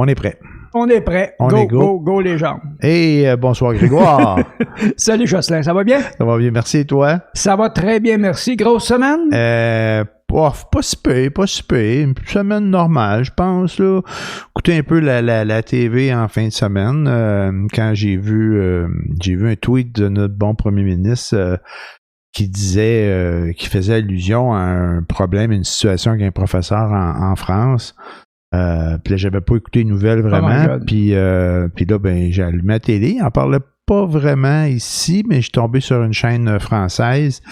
On est prêt. On est prêt. Go les gens. Et bonsoir Grégoire. Salut Jocelyn, ça va bien? Ça va bien, merci et toi? Ça va très bien, merci. Grosse semaine? Pas si peu. Une semaine normale, je pense. Là. Écoutez un peu la TV en fin de semaine. Quand j'ai vu un tweet de notre bon premier ministre qui disait, qui faisait allusion à un problème, une situation avec un professeur en France. Puis là, j'avais pas écouté les nouvelles vraiment. Puis là, ben, j'ai allumé la télé. Il en parlait pas vraiment ici, mais je suis tombé sur une chaîne française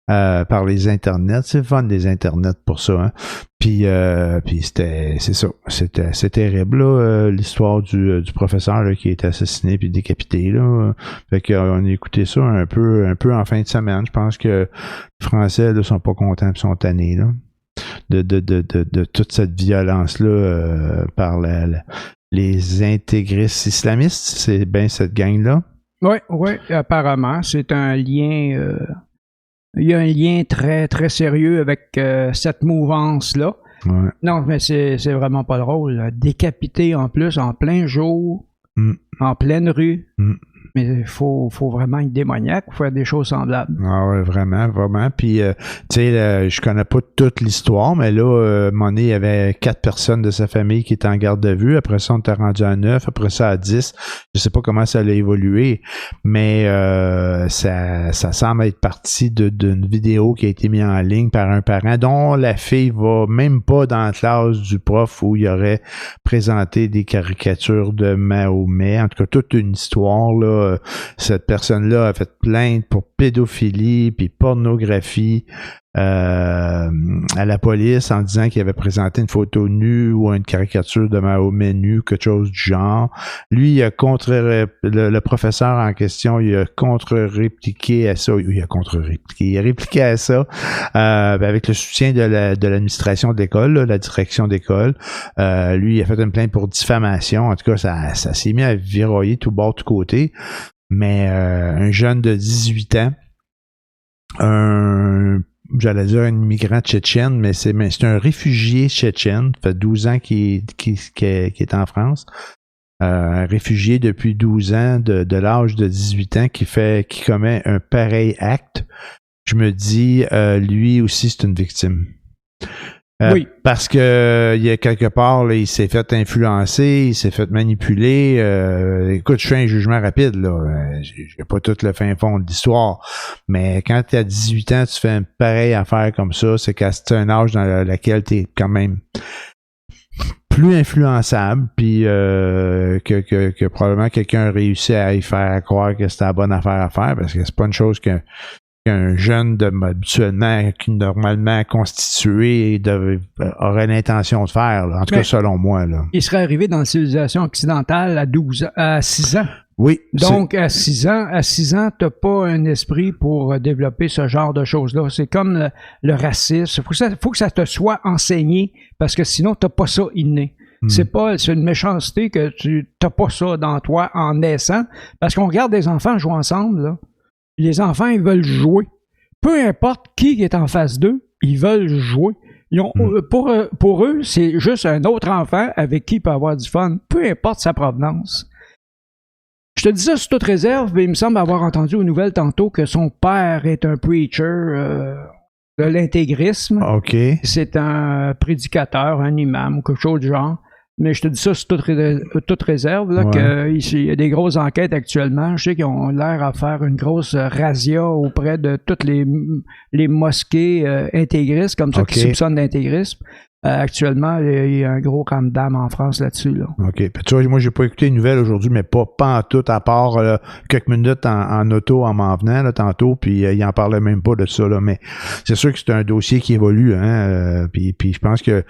par les internets. C'est fun des internets pour ça. Hein? Puis c'est terrible là, l'histoire du professeur là, qui a été assassiné puis décapité là. Fait qu'on a écouté ça un peu en fin de semaine. Je pense que les Français là sont pas contents et sont tannés là. De toute cette violence-là par les intégristes islamistes. C'est bien cette gang-là? Oui, apparemment. C'est un lien... il y a un lien très, très sérieux avec cette mouvance-là. Ouais. Non, mais c'est vraiment pas drôle. Décapité en plus, en plein jour, en pleine rue. Mais il faut vraiment être démoniaque pour faire des choses semblables. Ah ouais, vraiment. Puis, tu sais, je connais pas toute l'histoire, mais là, Monet, il y avait 4 personnes de sa famille qui étaient en garde à vue. Après ça, on était rendu à 9. Après ça, à 10. Je sais pas comment ça allait évoluer, mais ça semble être parti d'une vidéo qui a été mise en ligne par un parent dont la fille va même pas dans la classe du prof où il aurait présenté des caricatures de Mahomet. En tout cas, toute une histoire, là. Cette personne-là a fait plainte pour pédophilie puis pornographie à la police en disant qu'il avait présenté une photo nue ou une caricature de Mahomet nu, quelque chose du genre. Lui, il a le professeur en question, il a contre-répliqué à ça. Il a répliqué à ça avec le soutien de l'administration de l'école, là, la direction d'école. Lui, il a fait une plainte pour diffamation. En tout cas, ça s'est mis à viroyer tout bord, tout côté. Mais un jeune de 18 ans, j'allais dire un immigrant tchétchène, mais c'est un réfugié tchétchène. Ça fait 12 ans qu'il est en France. Un réfugié depuis 12 ans, de l'âge de 18 ans, qui commet un pareil acte. Je me dis, lui aussi, c'est une victime. Oui. Parce que il y a quelque part, là, il s'est fait influencer, il s'est fait manipuler. Écoute, je fais un jugement rapide, là. J'ai pas tout le fin fond de l'histoire. Mais quand tu as 18 ans, tu fais une pareille affaire comme ça, c'est qu'à un âge dans lequel tu es quand même plus influençable, puis que probablement quelqu'un a réussi à y faire croire que c'était la bonne affaire à faire, parce que c'est pas une chose qu'un jeune habituellement, qui normalement constitué aurait l'intention de faire, là. En tout cas selon moi. Là. Il serait arrivé dans la civilisation occidentale à 6 ans. Oui. Donc à 6 ans, t'as pas un esprit pour développer ce genre de choses-là. C'est comme le racisme. Faut que ça te soit enseigné, parce que sinon t'as pas ça inné. C'est une méchanceté que tu t'as pas ça dans toi en naissant, parce qu'on regarde des enfants jouer ensemble, là. Les enfants, ils veulent jouer. Peu importe qui est en face d'eux, ils veulent jouer. Pour eux, c'est juste un autre enfant avec qui il peut avoir du fun, peu importe sa provenance. Je te dis ça sous toute réserve, mais il me semble avoir entendu aux nouvelles tantôt que son père est un preacher de l'intégrisme. OK. C'est un prédicateur, un imam ou quelque chose du genre. Mais je te dis ça sous toute réserve, là, qu'il y a des grosses enquêtes actuellement. Je sais qu'ils ont l'air à faire une grosse razzia auprès de toutes les mosquées intégristes, comme ça, qui soupçonnent d'intégrisme. Actuellement, il y a un gros ramdam en France là-dessus. Là. OK. Puis, tu vois, moi, j'ai pas écouté les nouvelles aujourd'hui, mais pas en tout, à part quelques minutes en auto en m'en venant là, tantôt, puis il en parlait même pas de ça. Là, mais c'est sûr que c'est un dossier qui évolue. Hein, puis je pense que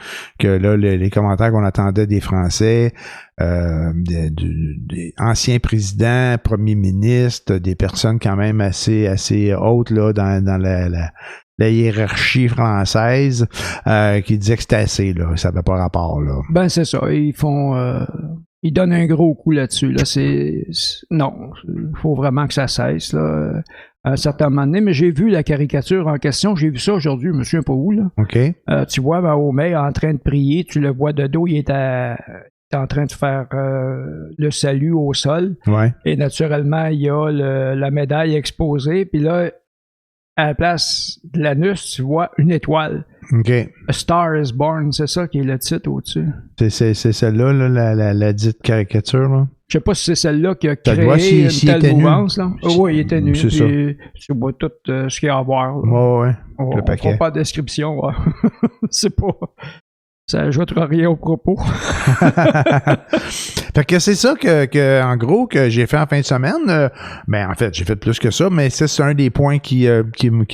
là, les commentaires qu'on attendait des Français, des anciens présidents, premiers ministres, des personnes quand même assez hautes là, dans la hiérarchie française qui disait que c'était assez, là. Ça n'avait pas rapport, là. Ben, c'est ça. Ils donnent un gros coup là-dessus, là. Non. Il faut vraiment que ça cesse, là. À un certain moment donné. Mais j'ai vu la caricature en question. J'ai vu ça aujourd'hui. Je me souviens pas où, là. OK. Tu vois Mahomet en train de prier. Tu le vois de dos. Il est est en train de faire le salut au sol. Ouais. Et naturellement, il y a la médaille exposée. Puis là, à la place de l'anus, tu vois une étoile. OK. A Star is Born, c'est ça qui est le titre au-dessus. C'est celle-là, là, la dite caricature, là? Je sais pas si c'est celle-là qui a T'as le droit créé une s'il telle était nu. mouvance. Là. Oui, il était nu. C'est ça. Tu vois tout ce qu'il y a à voir. Là. Ouais. On Le ne paquet. fera pas de description. Ouais. C'est pas... Ça ajoutera rien au propos. Fait que c'est ça que en gros, que j'ai fait en fin de semaine. En fait, j'ai fait plus que ça, mais c'est un des points qui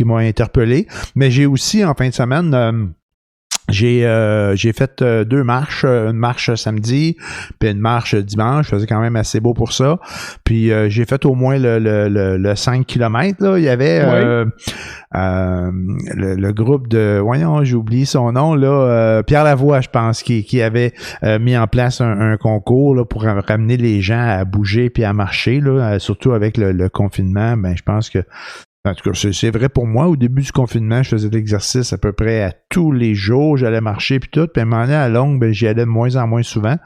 m'a interpellé. Mais j'ai aussi, en fin de semaine... J'ai fait 2 marches, une marche samedi, puis une marche dimanche. Je faisais quand même assez beau pour ça. Puis j'ai fait au moins le 5 km. Là. Il y avait le groupe de... Voyons, j'ai oublié son nom, là. Pierre Lavoie, je pense, qui avait mis en place un concours là, pour ramener les gens à bouger puis à marcher, là, surtout avec le confinement. Ben, je pense que en tout cas, c'est vrai pour moi. Au début du confinement, je faisais de l'exercice à peu près à tous les jours. J'allais marcher puis tout. Puis à un moment donné, à longue, ben, j'y allais de moins en moins souvent.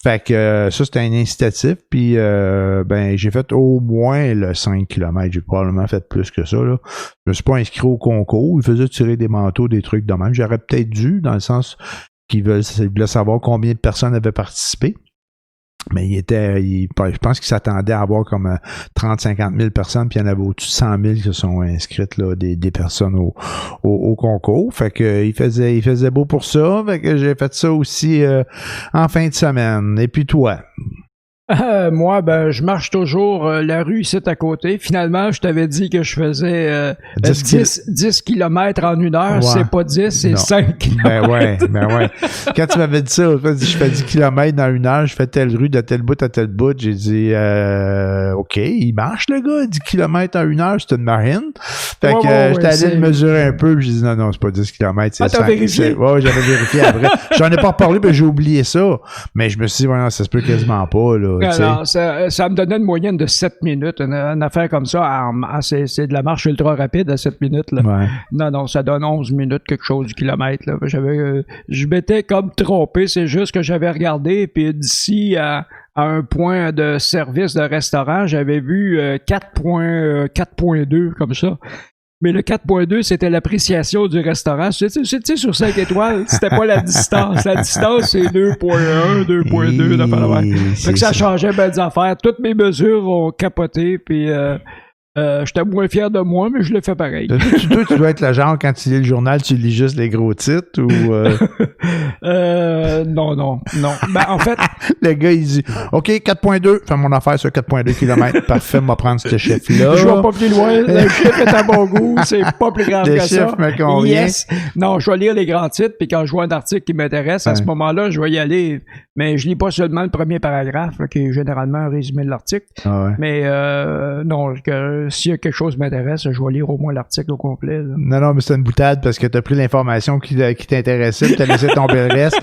Fait que ça, c'était un incitatif. Puis j'ai fait au moins le 5 km. J'ai probablement fait plus que ça. Là. Je me suis pas inscrit au concours. Ils faisaient tirer des manteaux, des trucs de même. J'aurais peut-être dû, dans le sens qu'ils voulaient savoir combien de personnes avaient participé. Mais je pense qu'il s'attendait à avoir comme 30-50 000 personnes, puis il y en avait au-dessus de 100 000 qui se sont inscrites, là, des personnes au concours. Fait que il faisait beau pour ça. Fait que j'ai fait ça aussi en fin de semaine. Et puis toi? Moi, je marche toujours la rue ici à côté. Finalement, je t'avais dit que je faisais 10 km en 1 heure. Ouais. C'est pas 10, c'est 5. Ben ouais. Quand tu m'avais dit ça, je fais 10 km dans 1 heure, je fais telle rue de tel bout à tel bout. J'ai dit, OK, il marche le gars, 10 km en 1 heure, c'est une marine. Fait que j'étais allé le mesurer un peu, puis j'ai dit, non, c'est pas 10 km, c'est 5. T'as vérifié? Ouais, j'avais vérifié après. J'en ai pas reparlé, mais j'ai oublié ça. Mais je me suis dit, voilà, ça se peut quasiment pas, là. Alors, ça me donnait une moyenne de 7 minutes. Une affaire comme ça, c'est de la marche ultra rapide à 7 minutes. Là. Ouais. Non, ça donne 11 minutes, quelque chose du kilomètre. Là. Je m'étais comme trompé, c'est juste que j'avais regardé, puis d'ici à un point de service de restaurant, j'avais vu 4.2 comme ça. Mais le 4.2, c'était l'appréciation du restaurant. Tu sais, sur 5 étoiles, c'était pas la distance. La distance, c'est 2.1, 2.2. Fait que ça changeait bien des affaires. Toutes mes mesures ont capoté, puis j'étais moins fier de moi, mais je l'ai fait pareil. Tu dois être le genre, quand tu lis le journal, tu lis juste les gros titres ou... Non. Ben, en fait... Le gars, il dit, OK, 4.2, fais mon affaire sur 4.2 km. Parfait, on va prendre ce chiffre-là. Je vais pas plus loin. Le chiffre est à bon goût. C'est pas plus grave que ça. Le chiffre me convient. Yes. Non, je vais lire les grands titres, puis quand je vois un article qui m'intéresse, à ce moment-là, je vais y aller. Mais je lis pas seulement le premier paragraphe, là, qui est généralement un résumé de l'article. Ah ouais. Mais non, s'il y a quelque chose qui m'intéresse, je vais lire au moins l'article au complet. Là. Non, mais c'est une boutade parce que t'as pris l'information qui t'intéressait, puis t'as laissé tomber le reste.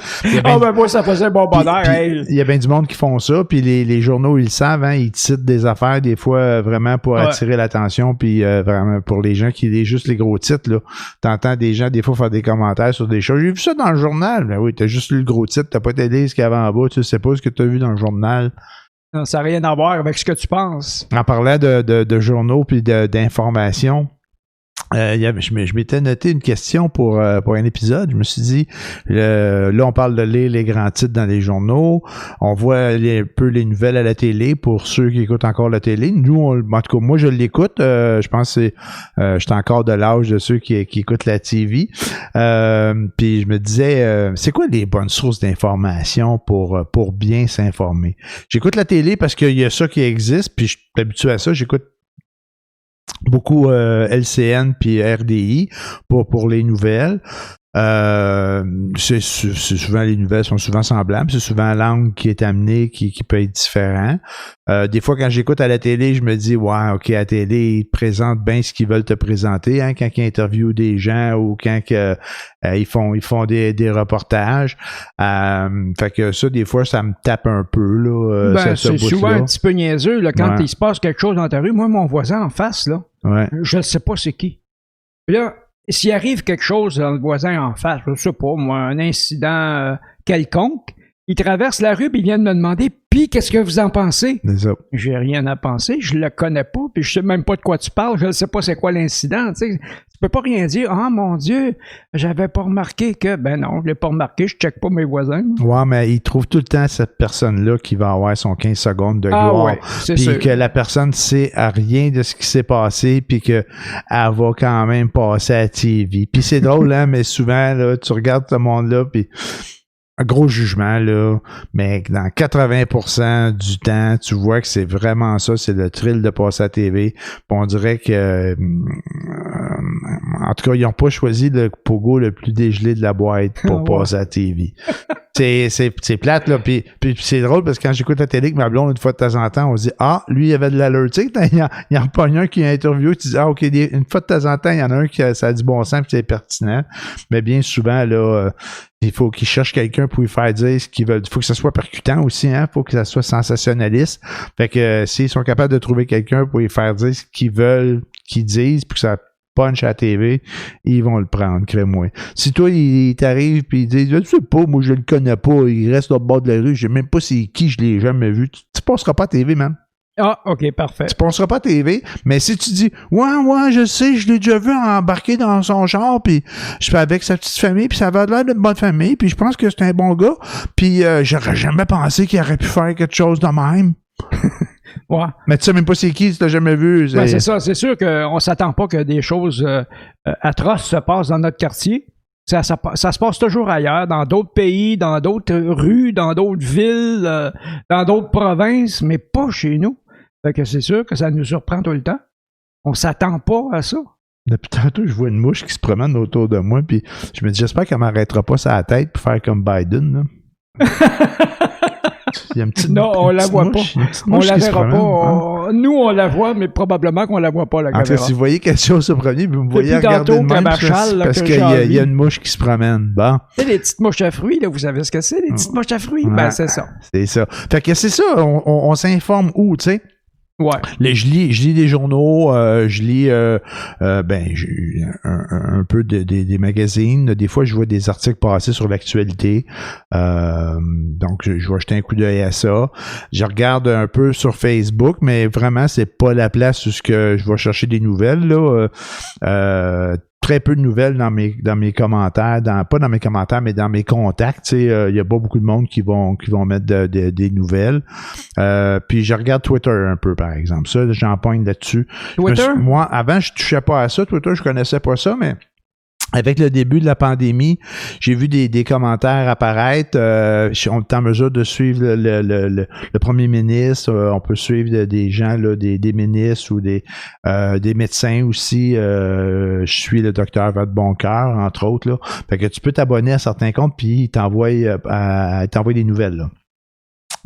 Moi, ça faisait bon bonheur. Il y a bien du monde qui font ça, puis les journaux, ils le savent, hein, ils citent des affaires des fois vraiment pour attirer l'attention, puis vraiment pour les gens qui lisent juste les gros titres, là. T'entends des gens des fois faire des commentaires sur des choses. J'ai vu ça dans le journal. Ben oui, t'as juste lu le gros titre, t'as pas t'aidé ce qu'il y avait en bas, tu sais pas ce que t'as vu dans le journal. Non, ça n'a rien à voir avec ce que tu penses. En parlant de journaux puis d'informations, je m'étais noté une question pour un épisode. Je me suis dit, là, on parle de lire les grands titres dans les journaux. On voit un peu les nouvelles à la télé pour ceux qui écoutent encore la télé. Nous, en tout cas, moi, je l'écoute. Je pense que j'étais encore de l'âge de ceux qui écoutent la TV. Puis je me disais, c'est quoi les bonnes sources d'information pour bien s'informer? J'écoute la télé parce qu'il y a ça qui existe, puis je suis habitué à ça. J'écoute beaucoup LCN puis RDI pour les nouvelles. C'est souvent, les nouvelles sont souvent semblables. C'est souvent l'angle qui est amené qui peut être différent. Des fois, quand j'écoute à la télé, je me dis, ouais, OK, à la télé, ils te présentent bien ce qu'ils veulent te présenter, hein, quand ils interviewent des gens ou quand ils font des reportages. Fait que ça, des fois, ça me tape un peu, là. C'est souvent un petit peu niaiseux, là, quand il se passe quelque chose dans ta rue. Moi, mon voisin en face, là, je ne sais pas c'est qui. Puis là, s'il arrive quelque chose dans le voisin en face, je sais pas, moi, un incident quelconque, il traverse la rue, puis il vient de me demander, puis qu'est-ce que vous en pensez? C'est ça. J'ai rien à penser, je le connais pas, puis je sais même pas de quoi tu parles, je ne sais pas c'est quoi l'incident, tu sais. Tu peux pas rien dire. Ah, mon Dieu, j'avais pas remarqué que... Ben non, je l'ai pas remarqué, je check pas mes voisins. Ouais, mais il trouve tout le temps cette personne-là qui va avoir son 15 secondes de gloire. Ouais, c'est puis sûr. que la personne sait à rien de ce qui s'est passé, puis qu'elle va quand même passer à la TV. Puis c'est drôle, hein, mais souvent, là, tu regardes ce monde-là, puis un gros jugement, là, mais dans 80% du temps, tu vois que c'est vraiment ça, c'est le thrill de passer à la TV. Puis on dirait que, en tout cas, ils n'ont pas choisi le pogo le plus dégelé de la boîte pour passer à la TV. C'est plate, là. Puis c'est drôle parce que quand j'écoute la télé avec ma blonde, une fois de temps en temps, on se dit, ah, lui, il avait de l'allure. Tu sais, il y en a pas un qui a interviewé, tu dis, ah, OK, une fois de temps en temps, il y en a un qui ça a du bon sens puis c'est pertinent. Mais bien souvent, là, il faut qu'ils cherchent quelqu'un pour lui faire dire ce qu'ils veulent. Il faut que ça soit percutant aussi, hein. Il faut que ça soit sensationnaliste. Fait que s'ils sont capables de trouver quelqu'un pour lui faire dire ce qu'ils veulent qu'ils disent, puis que ça punch à la TV, ils vont le prendre, crée-moi. Si toi, il t'arrive puis il dit, je sais pas, moi je le connais pas, il reste au bord de la rue, je sais même pas c'est qui, je l'ai jamais vu, tu passeras pas à TV, man. Ah, OK, parfait. Tu passeras pas à TV, mais si tu dis, ouais, je sais, je l'ai déjà vu embarquer dans son char, puis je suis avec sa petite famille, puis ça avait l'air d'une bonne famille, puis je pense que c'est un bon gars, puis j'aurais jamais pensé qu'il aurait pu faire quelque chose de même. Ouais. Mais tu sais même pas c'est qui, tu l'as jamais vu. Ben, c'est ça, c'est sûr qu'on s'attend pas que des choses atroces se passent dans notre quartier. Ça se passe toujours ailleurs, dans d'autres pays, dans d'autres rues, dans d'autres villes, dans d'autres provinces, mais pas chez nous. Fait que c'est sûr que ça nous surprend tout le temps. On s'attend pas à ça. Depuis tantôt, je vois une mouche qui se promène autour de moi, puis je me dis, j'espère qu'elle m'arrêtera pas sa tête pour faire comme Biden, là. Il y a une petite, non, on la voit pas. On la verra pas. Hein? Nous, on la voit, mais probablement qu'on la voit pas, la caméra. En fait, si vous voyez quelque chose se promener, vous me voyez regarder de même, parce qu'il y a une mouche qui se promène. Bon. C'est les petites mouches à fruits, là, vous savez ce que c'est, les petites mouches à fruits? Ouais, ben, c'est ça. C'est ça. Fait que c'est ça, on s'informe où, tu sais? Ouais. Je lis des journaux, je lis un peu des magazines. Des fois, je vois des articles passer sur l'actualité. Donc, je vais jeter un coup d'œil à ça. Je regarde un peu sur Facebook, mais vraiment, c'est pas la place où je vais chercher des nouvelles, là. Très peu de nouvelles dans mes commentaires, pas dans mes commentaires, mais dans mes contacts. Tu sais, il y a pas beaucoup de monde qui vont mettre des nouvelles. Puis je regarde Twitter un peu, par exemple. Ça, j'en pointe là-dessus. Twitter? Moi, avant, je touchais pas à ça. Twitter, je connaissais pas ça, mais avec le début de la pandémie, j'ai vu des commentaires apparaître. On est en mesure de suivre le premier ministre. On peut suivre des gens, là, des ministres ou des médecins aussi. Je suis le docteur Vadeboncoeur, entre autres. Là. Fait que tu peux t'abonner à certains comptes puis il t'envoie des nouvelles. Là.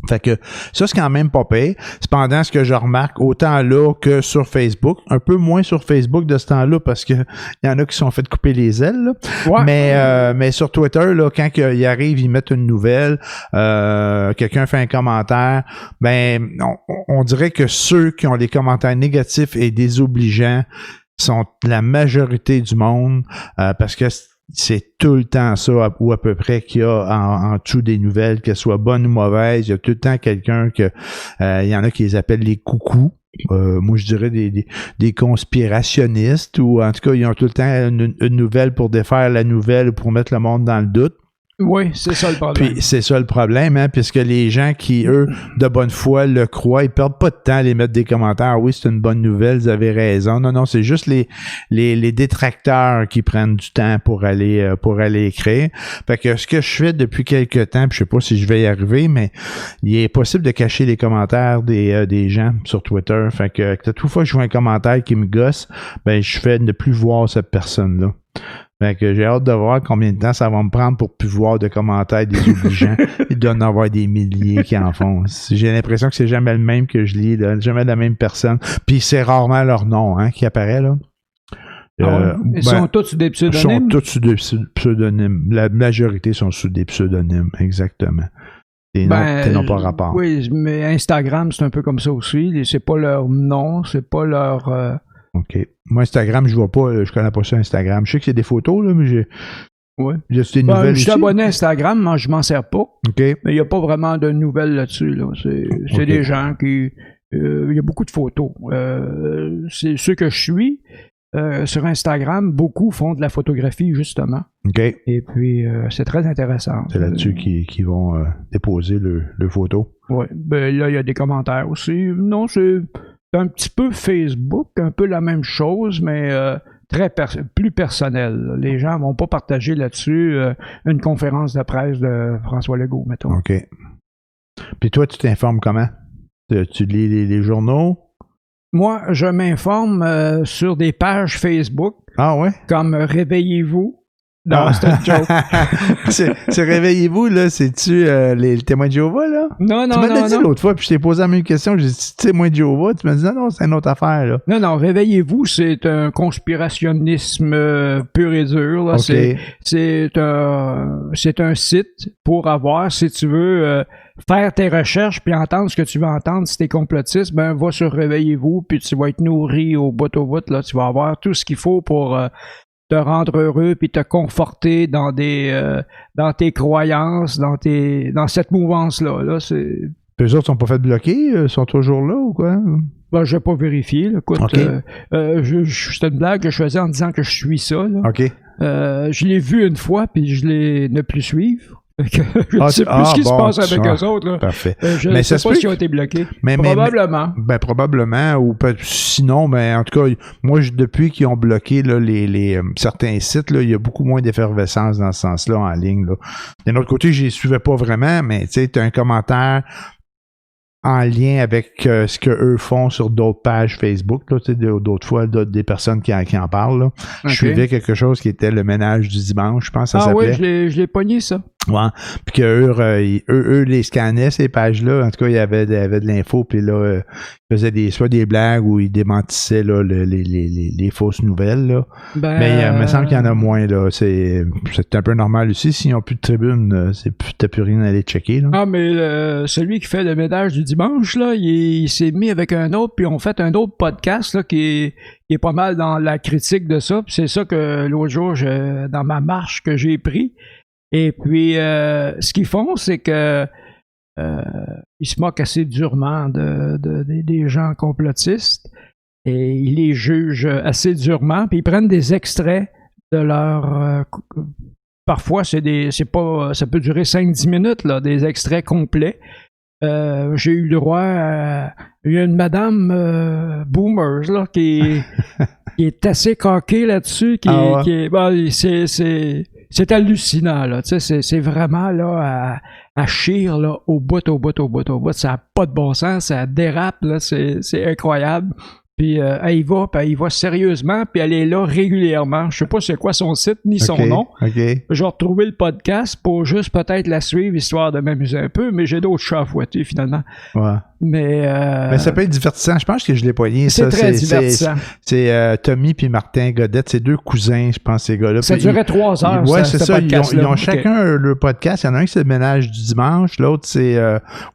Fait que ça, c'est quand même pas pire. Cependant, ce que je remarque, autant là que sur Facebook, un peu moins sur Facebook de ce temps-là, parce que il y en a qui sont fait couper les ailes. Là. Ouais. Mais sur Twitter, là, quand ils arrivent, ils mettent une nouvelle, quelqu'un fait un commentaire, ben on dirait que ceux qui ont les commentaires négatifs et désobligeants sont la majorité du monde, parce que c'est tout le temps ça, ou à peu près, qu'il y a en dessous des nouvelles, qu'elles soient bonnes ou mauvaises. Il y a tout le temps quelqu'un il y en a qui les appellent les coucous. Moi, je dirais des conspirationnistes, ou en tout cas, ils ont tout le temps une nouvelle pour défaire la nouvelle ou pour mettre le monde dans le doute. Oui, c'est ça le problème. Puis c'est ça le problème, hein, puisque les gens qui, eux, de bonne foi, le croient, ils perdent pas de temps à les mettre des commentaires. Oui, c'est une bonne nouvelle, vous avez raison. Non, c'est juste les détracteurs qui prennent du temps pour aller écrire. Fait que ce que je fais depuis quelques temps, puis je sais pas si je vais y arriver, mais il est possible de cacher les commentaires des gens sur Twitter. Fait que toute fois que je vois un commentaire qui me gosse, ben je fais ne plus voir cette personne-là. Fait que j'ai hâte de voir combien de temps ça va me prendre pour plus voir de commentaires désobligeants. Il doit en avoir des milliers qui en font. J'ai l'impression que c'est jamais le même que je lis, là, jamais la même personne. Puis c'est rarement leur nom qui apparaît, là. Ils sont tous sous des pseudonymes? Ils sont tous sous des pseudonymes. La majorité sont sous des pseudonymes, exactement. Tes noms pas rapport. Oui, mais Instagram, c'est un peu comme ça aussi. C'est pas leur nom, c'est pas leur... OK. Moi, Instagram, je vois pas, je connais pas ça, Instagram. Je sais que c'est des photos, là, mais Ouais. Je suis abonné à Instagram, moi je m'en sers pas. OK. Mais il n'y a pas vraiment de nouvelles là-dessus. Là. C'est des gens qui... il y a beaucoup de photos. C'est ceux que je suis sur Instagram, beaucoup font de la photographie, justement. OK. Et puis, c'est très intéressant. C'est là-dessus qu'ils vont déposer le photo. Oui. Ben, là, il y a des commentaires aussi. Non, c'est un petit peu Facebook, un peu la même chose, mais plus personnel. Les gens ne vont pas partager là-dessus une conférence de presse de François Legault, mettons. OK. Puis toi, tu t'informes comment? Tu lis les journaux? Moi, je m'informe sur des pages Facebook. Ah ouais? Comme Réveillez-vous. Non, c'est un joke. c'est Réveillez-vous, là, c'est-tu les témoins de Jéhovah, là? Non. Tu m'as dit l'autre fois, puis je t'ai posé la même question, j'ai dit témoins de Jéhovah, tu m'as dit non, c'est une autre affaire, là. Non, Réveillez-vous, c'est un conspirationnisme pur et dur, là. Okay. C'est un site pour avoir, si tu veux, faire tes recherches puis entendre ce que tu veux entendre. Si t'es complotiste, ben va sur Réveillez-vous, puis tu vas être nourri au bout, là. Tu vas avoir tout ce qu'il faut pour te rendre heureux puis te conforter dans tes croyances, dans cette mouvance-là. Là, c'est... Les autres sont pas fait bloquer? Sont toujours là ou quoi? Ben, je n'ai pas vérifié. Là. Écoute, okay. C'était une blague que je faisais en disant que je suis ça. Là. OK. Je l'ai vu une fois, puis je l'ai ne plus suivre. Je ne sais plus ce qui se passe avec eux autres. Là. Parfait. Je ne sais pas s'ils ont été bloqués. Probablement. Probablement. Ou sinon, en tout cas, moi, depuis qu'ils ont bloqué là, les certains sites, là, il y a beaucoup moins d'effervescence dans ce sens-là en ligne. Là. D'un autre côté, je ne les suivais pas vraiment, mais tu as un commentaire en lien avec ce qu'eux font sur d'autres pages Facebook, là, d'autres fois, des personnes qui en parlent. Là. Okay. Je suivais quelque chose qui était le ménage du dimanche, je pense que ça s'appelait. Ah oui, je l'ai pogné, ça. Ouais. Puis qu'eux les scannaient, ces pages-là. En tout cas, il y avait de l'info, puis là, ils faisaient soit des blagues ou ils démentissaient là, les fausses nouvelles. Là. Mais il me semble qu'il y en a moins. Là. C'est un peu normal aussi. S'ils n'ont plus de tribune, t'as plus rien à aller checker. Là. Ah, mais celui qui fait le ménage du dimanche, là, il s'est mis avec un autre, puis on fait un autre podcast là, qui est pas mal dans la critique de ça. Puis c'est ça que l'autre jour, dans ma marche que j'ai pris. Et puis, ce qu'ils font, c'est que ils se moquent assez durement des gens complotistes et ils les jugent assez durement. Puis ils prennent des extraits de leur... parfois, ça peut durer 5-10 minutes, là, des extraits complets. J'ai eu le droit à une madame boomers là, qui est assez coquée là-dessus, c'est hallucinant, là. Tu sais, c'est vraiment là à chire là, au bout. Ça n'a pas de bon sens, ça dérape, là, c'est incroyable. Puis elle y va sérieusement, puis elle est là régulièrement. Je sais pas c'est quoi son site ni son nom. Okay. Je vais retrouver le podcast pour juste peut-être la suivre, histoire de m'amuser un peu, mais j'ai d'autres chats à fouetter finalement. Ouais. Mais ça peut être divertissant. Je pense que je l'ai poigné. C'est très divertissant. C'est Tommy puis Martin Godette. C'est deux cousins, je pense, ces gars-là. Ça durait 3 heures. Ouais, c'est ça. Ils ont chacun leur podcast. Il y en a un qui c'est le ménage du dimanche. L'autre, c'est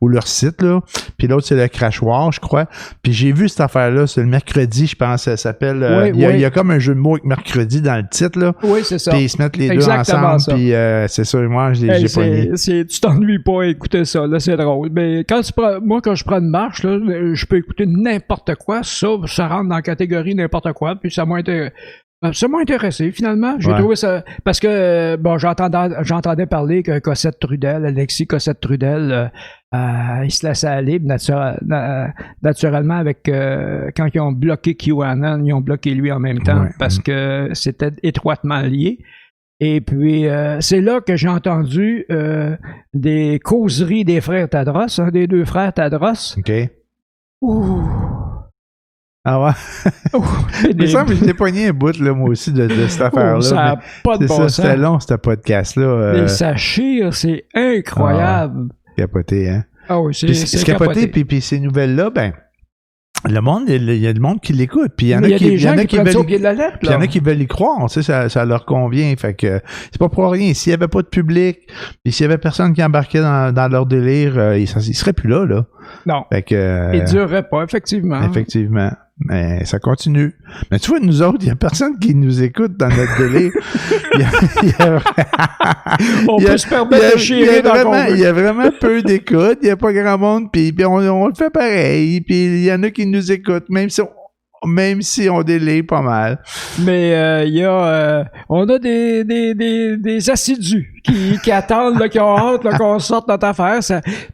ou leur site, là. Puis l'autre, c'est le crachoir, je crois. Puis j'ai vu cette affaire-là. C'est le mercredi, je pense. Ça s'appelle... il y a comme un jeu de mots avec mercredi dans le titre, là. Oui, c'est ça. Puis ils se mettent les deux ensemble. Puis c'est ça. Moi, j'ai poigné. Tu t'ennuies pas à écouter ça, là. C'est drôle. Mais quand je prends une marche, là, je peux écouter n'importe quoi. Ça rentre dans la catégorie n'importe quoi. Puis ça m'a intéressé, finalement. J'ai trouvé ça... Parce que, j'entendais parler que Alexis Cossette-Trudel, il se laissait aller naturellement avec... quand ils ont bloqué QAnon, ils ont bloqué lui en même temps parce que c'était étroitement lié. Et puis, c'est là que j'ai entendu des causeries des frères Tadros, des deux frères Tadros. OK. Ouh. Ah ouais? Mais ça, je t'ai pogné un bout, là, moi aussi, de cette affaire-là. Ça n'a pas de bon sens. C'était long, ce podcast-là. Et ça chire, c'est incroyable. Capoté, hein? Ah oui, c'est capoté. Puis ces nouvelles-là, le monde, il y a du monde qui l'écoute. Puis il y en a qui veulent au pied de la lettre. Il y en a qui veulent y croire, tu sais, ça leur convient. Fait que c'est pas pour rien. S'il y avait pas de public, puis s'il y avait personne qui embarquait dans leur délire, ils seraient plus là. Non. Fait que ils dureraient pas, effectivement. Effectivement. Mais ça continue. Mais tu vois, nous autres, il n'y a personne qui nous écoute dans notre délai. On peut se permettre de chier dans le il y a vraiment peu d'écoute, il n'y a pas grand monde, puis on le fait pareil, puis il y en a qui nous écoutent, même si on délaye pas mal. Mais on a des assidus qui attendent, là, qui ont hâte là, qu'on sorte notre affaire.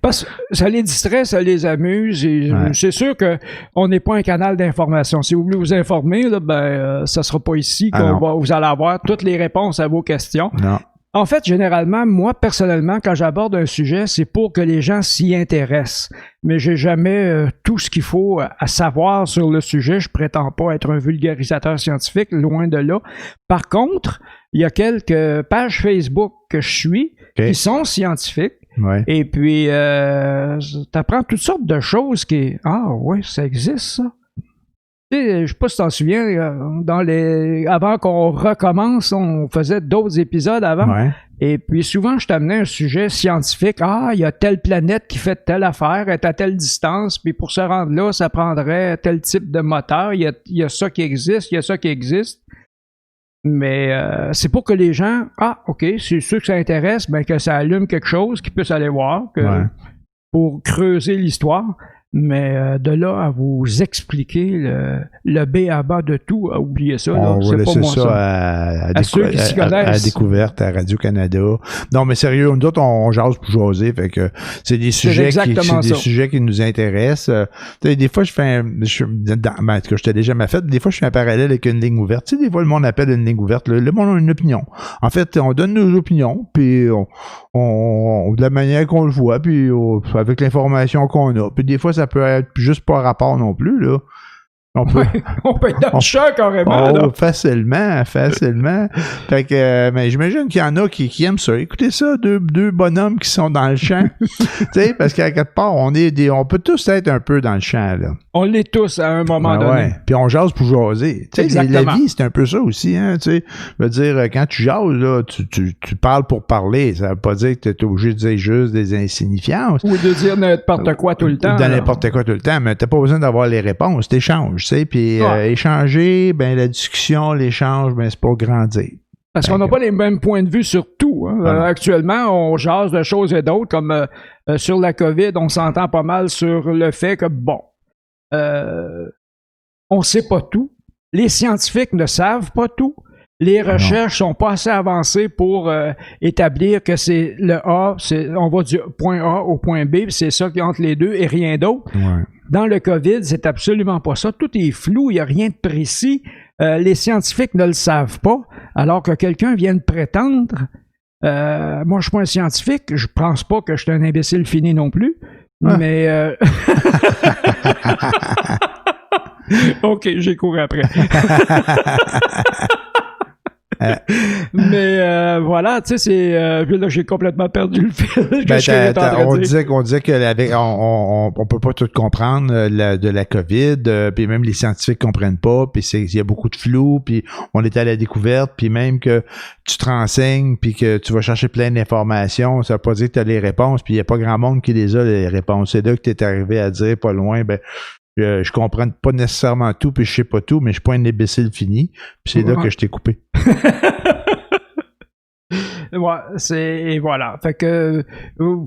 Parce que ça les distrait, ça les amuse. Et c'est sûr que on n'est pas un canal d'information. Si vous voulez vous informer, là, ça sera pas ici vous allez avoir toutes les réponses à vos questions. Non. En fait, généralement, moi, personnellement, quand j'aborde un sujet, c'est pour que les gens s'y intéressent. Mais j'ai jamais tout ce qu'il faut à savoir sur le sujet. Je prétends pas être un vulgarisateur scientifique, loin de là. Par contre, il y a quelques pages Facebook que je suis qui sont scientifiques. Ouais. Et puis, tu apprends toutes sortes de choses qui... Ah oui, ça existe, ça. Je sais pas si tu t'en souviens, avant qu'on recommence, on faisait d'autres épisodes avant. Ouais. Et puis souvent, je t'amenais un sujet scientifique. Ah, il y a telle planète qui fait telle affaire, est à telle distance, puis pour se rendre là, ça prendrait tel type de moteur. Il y a ça qui existe, il y a ça qui existe. Mais c'est pour que les gens, OK, c'est sûr que ça intéresse, ben que ça allume quelque chose, qu'ils puissent aller voir, pour creuser l'histoire. Mais de là à vous expliquer le B à bas de tout, oubliez ça. On va laisser ça à ceux qui s'y connaissent. À Découverte, à Radio-Canada. Non, mais sérieux, nous autres, on jase pour jaser. Fait que c'est des sujets qui nous intéressent. Des fois, en tout cas, je t'ai déjà fait, des fois, je fais un parallèle avec une ligne ouverte. Tu sais, des fois, le monde appelle une ligne ouverte. Le monde a une opinion. En fait, on donne nos opinions, puis on de la manière qu'on le voit, puis avec l'information qu'on a. Puis des fois, ça peut être juste pas rapport non plus, là. On peut être dans le champ carrément. Facilement. Fait que, mais j'imagine qu'il y en a qui aiment ça. Écoutez ça, deux bonhommes qui sont dans le champ. Tu sais, parce qu'à quelque part, on peut tous être un peu dans le champ, là. On l'est tous à un moment donné. Ouais. Puis on jase pour jaser. Tu sais, la vie, c'est un peu ça aussi, hein. Tu sais, je veux dire, quand tu jases, là, tu parles pour parler. Ça veut pas dire que tu es obligé de dire juste des insignifiances. Ou de dire n'importe quoi tout le temps. N'importe quoi tout le temps, mais t'as pas besoin d'avoir les réponses. T'échanges. Tu sais, puis échanger, ben la discussion, l'échange, ben c'est pour grandir. Parce qu'on n'a pas les mêmes points de vue sur tout. Hein. Actuellement, on jase de choses et d'autres, comme sur la COVID, on s'entend pas mal sur le fait que, on sait pas tout. Les scientifiques ne savent pas tout. Les recherches sont pas assez avancées pour établir que c'est le A, on va du point A au point B, puis c'est ça qui est entre les deux et rien d'autre. Ouais. Dans le COVID, c'est absolument pas ça. Tout est flou, il n'y a rien de précis. Les scientifiques ne le savent pas, alors que quelqu'un vient de prétendre. Moi, je suis pas un scientifique, je pense pas que je suis un imbécile fini non plus, mais... OK, j'ai couru après. Mais voilà, tu sais, là, j'ai complètement perdu le fil. On disait que on peut pas tout comprendre de la COVID, puis même les scientifiques comprennent pas, puis il y a beaucoup de flou, puis on est à la découverte, puis même que tu te renseignes, puis que tu vas chercher plein d'informations, ça veut pas dire que tu as les réponses, puis il y a pas grand monde qui les a, les réponses. C'est là que tu es arrivé à dire pas loin, je comprends pas nécessairement tout, puis je sais pas tout, mais je suis pas un imbécile fini, puis c'est là que je t'ai coupé. Et voilà. Fait que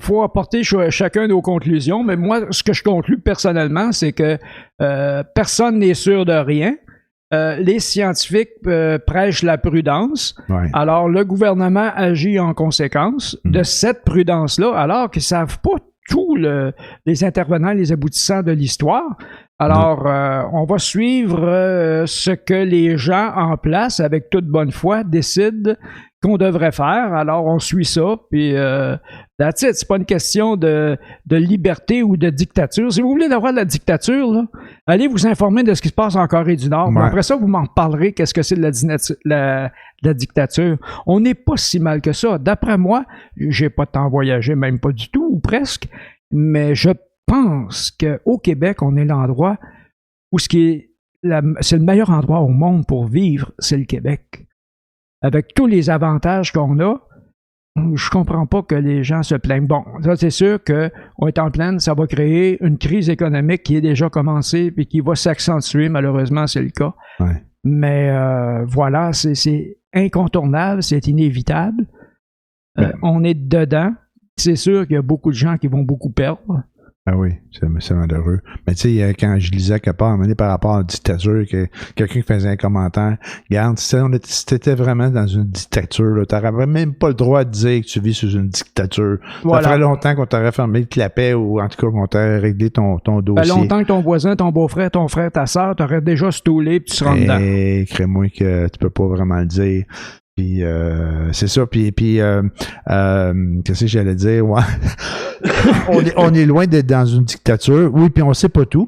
faut apporter chacun nos conclusions, mais moi, ce que je conclus personnellement, c'est que personne n'est sûr de rien. Les scientifiques prêchent la prudence. Ouais. Alors, le gouvernement agit en conséquence de cette prudence-là, alors qu'ils savent pas tous les intervenants, les aboutissants de l'histoire. Alors, on va suivre ce que les gens en place, avec toute bonne foi, décident qu'on devrait faire. Alors, on suit ça, puis that's it. C'est pas une question de liberté ou de dictature. Si vous voulez avoir de la dictature, là, allez vous informer de ce qui se passe en Corée du Nord. Ouais. Après ça, vous m'en parlerez, qu'est-ce que c'est de la dictature. On n'est pas si mal que ça. D'après moi, j'ai pas de temps voyagé, même pas du tout, ou presque, mais je pense qu'au Québec, on est l'endroit où c'est le meilleur endroit au monde pour vivre, c'est le Québec. Avec tous les avantages qu'on a, je comprends pas que les gens se plaignent. Bon, ça c'est sûr qu'on est en pleine, ça va créer une crise économique qui est déjà commencée et qui va s'accentuer, malheureusement, c'est le cas. Ouais. Mais voilà, c'est incontournable, c'est inévitable. On est dedans. C'est sûr qu'il y a beaucoup de gens qui vont beaucoup perdre. Ah oui, c'est malheureux. Mais tu sais, quand je lisais quelque part, par rapport à la dictature, que quelqu'un qui faisait un commentaire, regarde, si t'étais vraiment dans une dictature, t'aurais même pas le droit de dire que tu vis sous une dictature. Voilà. Ça ferait longtemps qu'on t'aurait fermé le clapet ou en tout cas qu'on t'aurait réglé ton dossier. Ça fait longtemps que ton voisin, ton beau-frère, ton frère, ta sœur, t'aurais déjà stoulé puis tu seras dedans. Crée-moi que tu peux pas vraiment le dire. Puis c'est ça, puis qu'est-ce que j'allais dire? Ouais. on est loin d'être dans une dictature, oui, puis on sait pas tout.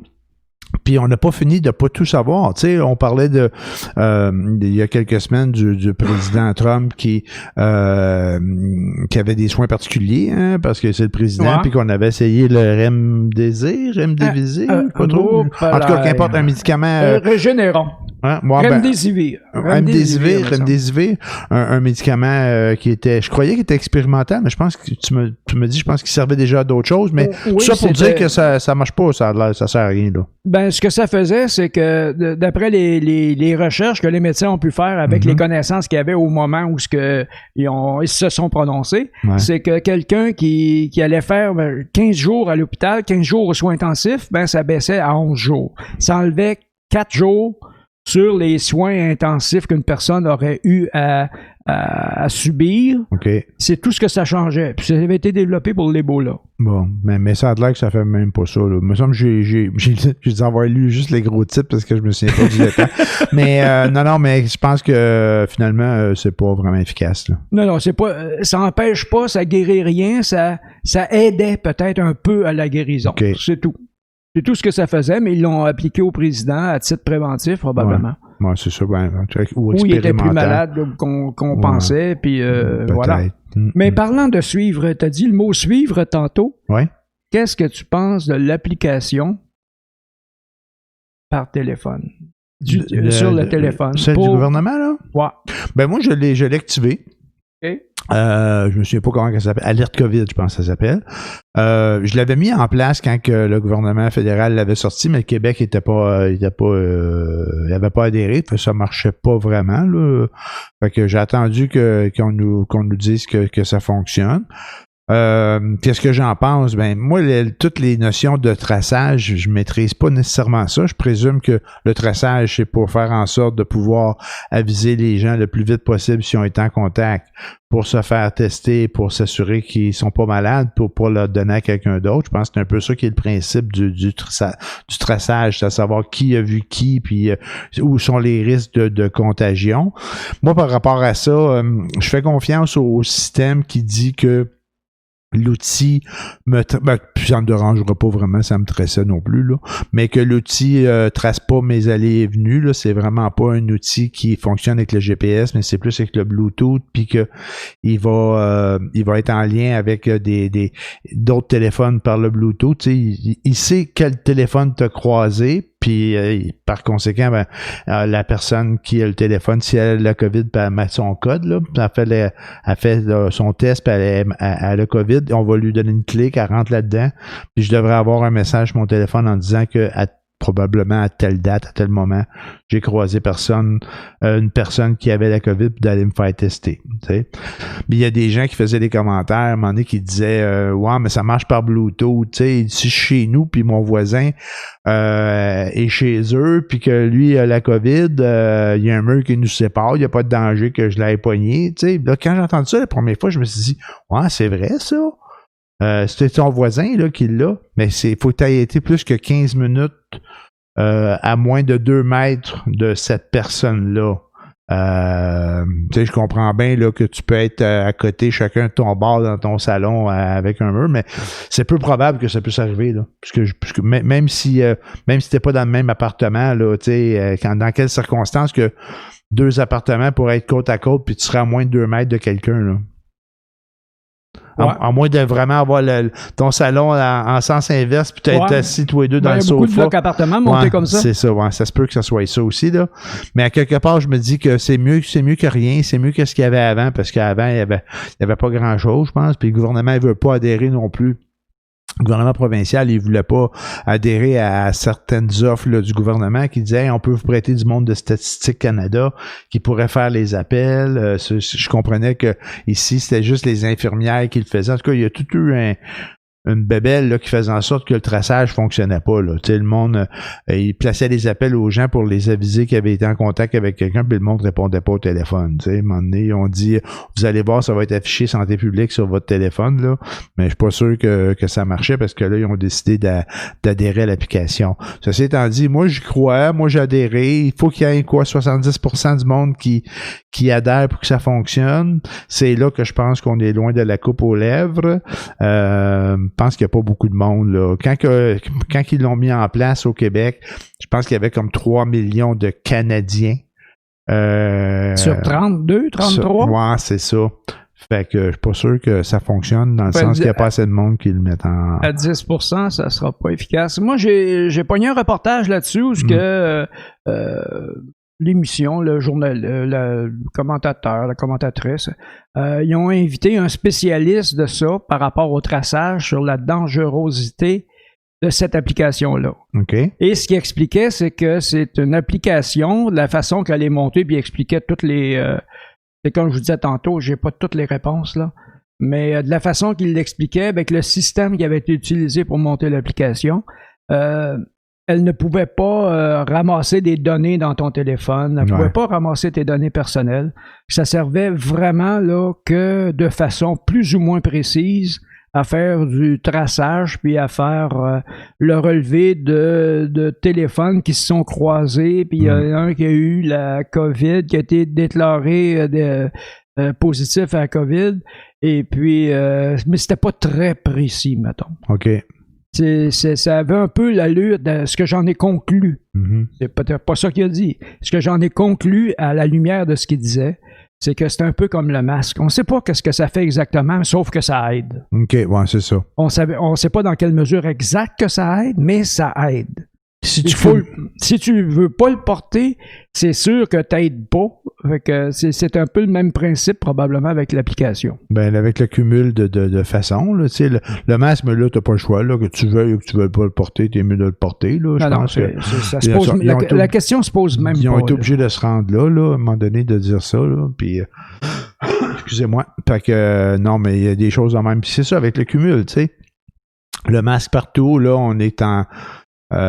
Puis on n'a pas fini de pas tout savoir. Tu sais, on parlait il y a quelques semaines du président Trump qui avait des soins particuliers, hein, parce que c'est le président, puis qu'on avait essayé le Remdesivir, pas trop. En tout cas, qu'importe un médicament. Régénérant. Hein? Remdesivir. Remdesivir, un médicament qui était, je croyais qu'il était expérimental, mais je pense que tu me dis, je pense qu'il servait déjà à d'autres choses, mais oui, ça pour dire que ça marche pas, ça sert à rien, là. Ben, ce que ça faisait, c'est que d'après les recherches que les médecins ont pu faire avec les connaissances qu'il y avait au moment où ils se sont prononcés, c'est que quelqu'un qui allait faire 15 jours à l'hôpital, 15 jours aux soins intensifs, ben, ça baissait à 11 jours. Ça enlevait 4 jours sur les soins intensifs qu'une personne aurait eu à subir. Okay. C'est tout ce que ça changeait. Puis ça avait été développé pour l'Ebola. Bon, mais ça a l'air que ça fait même pas ça. Là. Il me semble que j'ai dû avoir lu juste les gros titres parce que je me souviens pas du détail. Mais non, mais je pense que finalement, c'est pas vraiment efficace. Là. Non, c'est pas. Ça n'empêche pas, ça guérit rien, ça aidait peut-être un peu à la guérison. Okay. C'est tout. C'est tout ce que ça faisait, mais ils l'ont appliqué au président à titre préventif, probablement. Ouais, c'est ça. Ou il était plus malade qu'on pensait, puis voilà. Mais parlant de suivre, tu as dit le mot suivre tantôt. Oui. Qu'est-ce que tu penses de l'application par téléphone? Sur le téléphone. Celle du gouvernement, là? Ouais. Ben moi, je l'ai activé. OK. Je me souviens pas comment ça s'appelle. Alerte COVID, je pense que ça s'appelle. Je l'avais mis en place quand que le gouvernement fédéral l'avait sorti, mais le Québec il avait pas adhéré, ça marchait pas vraiment, là. Fait que j'ai attendu qu'on nous dise que ça fonctionne. Qu'est-ce que j'en pense? Ben, moi, toutes les notions de traçage, je maîtrise pas nécessairement ça. Je présume que le traçage, c'est pour faire en sorte de pouvoir aviser les gens le plus vite possible s'ils ont été en contact, pour se faire tester, pour s'assurer qu'ils sont pas malades, pour pas le donner à quelqu'un d'autre. Je pense que c'est un peu ça qui est le principe du traçage, c'est à savoir qui a vu qui, puis où sont les risques de contagion. Moi, par rapport à ça, je fais confiance au système qui dit que l'outil ça me dérangera pas vraiment, ça me tressait non plus, là. Mais que l'outil trace pas mes allées et venues, là, c'est vraiment pas un outil qui fonctionne avec le GPS, mais c'est plus avec le Bluetooth, puis que il va être en lien avec d'autres téléphones par le Bluetooth. Il sait quel téléphone t'as croisé, puis par conséquent, la personne qui a le téléphone, si elle a la COVID, puis elle met son code, là, elle fait son test, puis elle a le COVID, on va lui donner une clé, qu'elle rentre là-dedans, puis je devrais avoir un message sur mon téléphone en disant que probablement à telle date, à tel moment, j'ai croisé une personne qui avait la COVID, puis d'aller me faire tester. Mais il y a des gens qui faisaient des commentaires, à un moment donné, qui disaient ouais, mais ça marche par Bluetooth, si je suis chez nous, puis mon voisin est chez eux, puis que lui a la COVID, il y a un mur qui nous sépare, il n'y a pas de danger que je l'aille pogné. Là, quand j'ai entendu ça la première fois, je me suis dit ouais, c'est vrai ça. C'était ton voisin là, qui l'a, mais faut que tu aies été plus que 15 minutes à moins de 2 mètres de cette personne-là. Je comprends bien là, que tu peux être à côté, chacun de ton bord dans ton salon avec un mur, mais c'est peu probable que ça puisse arriver. Là, puisque même si t'es pas dans le même appartement, là, dans quelles circonstances que 2 appartements pourraient être côte à côte puis tu seras à moins de 2 mètres de quelqu'un. Là. Ouais. À moins de vraiment avoir ton salon en sens inverse, puis t'être assis tous les deux dans le sofa. Il y a beaucoup de blocs appartements montés comme ça. C'est ça, ça se peut que ça soit ça aussi, là. Mais à quelque part, je me dis que c'est mieux que rien, c'est mieux que ce qu'il y avait avant, parce qu'avant, il y avait pas grand-chose, je pense, puis le gouvernement, il veut pas adhérer non plus. Le gouvernement provincial, il voulait pas adhérer à certaines offres là, du gouvernement qui disaient hey, on peut vous prêter du monde de Statistique Canada qui pourrait faire les appels. Je comprenais que ici, c'était juste les infirmières qui le faisaient. En tout cas, il y a tout eu une bébelle là, qui faisait en sorte que le traçage fonctionnait pas. Là. Le monde, il plaçait des appels aux gens pour les aviser qu'ils avaient été en contact avec quelqu'un, puis le monde répondait pas au téléphone. À un moment donné, on dit vous allez voir, ça va être affiché santé publique sur votre téléphone, là. Mais je suis pas sûr que ça marchait parce que là, ils ont décidé d'adhérer à l'application. Ceci étant dit, moi j'y crois, moi j'ai adhéré. Il faut qu'il y ait 70% du monde qui adhère pour que ça fonctionne. C'est là que je pense qu'on est loin de la coupe aux lèvres. Je pense qu'il n'y a pas beaucoup de monde, là. Quand ils l'ont mis en place au Québec, je pense qu'il y avait comme 3 millions de Canadiens. Sur 32, 33? Ouais, c'est ça. Fait que je suis pas sûr que ça fonctionne dans le sens qu'il n'y a pas assez de monde qui le mettent en... À 10%, ça sera pas efficace. Moi, j'ai pogné un reportage là-dessus où l'émission, le journal, le commentateur, la commentatrice, ils ont invité un spécialiste de ça par rapport au traçage sur la dangerosité de cette application-là. Okay. Et ce qu'il expliquait, c'est que c'est une application, de la façon qu'elle est montée, puis il expliquait toutes les... c'est comme je vous disais tantôt, j'ai pas toutes les réponses, là. Mais de la façon qu'il l'expliquait, avec le système qui avait été utilisé pour monter l'application, elle ne pouvait pas ramasser des données dans ton téléphone, elle ne pouvait pas ramasser tes données personnelles. Ça servait vraiment là que de façon plus ou moins précise à faire du traçage puis à faire le relevé de téléphones qui se sont croisés. Puis il y a un qui a eu la COVID, qui a été déclaré positif à la COVID. Et puis, mais c'était pas très précis, mettons. OK. Ça avait un peu l'allure de ce que j'en ai conclu. C'est peut-être pas ça qu'il a dit. Ce que j'en ai conclu à la lumière de ce qu'il disait, c'est que c'est un peu comme le masque. On ne sait pas qu'est-ce que ça fait exactement, sauf que ça aide. OK, ouais, c'est ça. On ne sait pas dans quelle mesure exacte que ça aide, mais ça aide. Si tu veux pas le porter, c'est sûr que tu n'aides pas. Fait que c'est un peu le même principe probablement avec l'application. Ben avec le cumul de façons, là, tu sais, le masque, mais là, t'as pas le choix, là, que tu veuilles ou que tu veuilles pas le porter, t'es mieux de le porter, là. Je pense que la question se pose même pas. Ils ont été obligés de se rendre là, à un moment donné, de dire ça, là, puis excusez-moi. Fait que non, mais il y a des choses en même. Puis c'est ça, avec le cumul, tu sais. Le masque partout, là, on est en...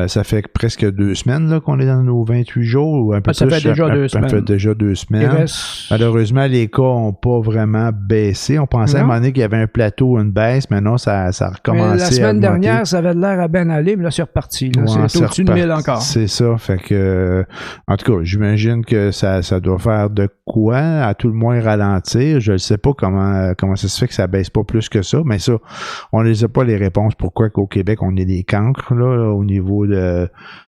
ça fait presque 2 semaines là, qu'on est dans nos 28 jours ou un peu plus. Ça fait déjà 2 semaines. Ça fait déjà 2 semaines. Malheureusement, les cas n'ont pas vraiment baissé. On pensait à un moment donné qu'il y avait un plateau, une baisse, mais non, ça a recommencé. Mais la semaine dernière, ça avait l'air à bien aller, mais là, c'est reparti. Là. Ouais, c'est au-dessus de 1000 encore. C'est ça. Fait que, en tout cas, j'imagine que ça doit faire de quoi, à tout le moins ralentir. Je ne sais pas comment ça se fait que ça baisse pas plus que ça, mais ça, on les a pas les réponses. Pourquoi qu'au Québec, on est des cancres là, au niveau de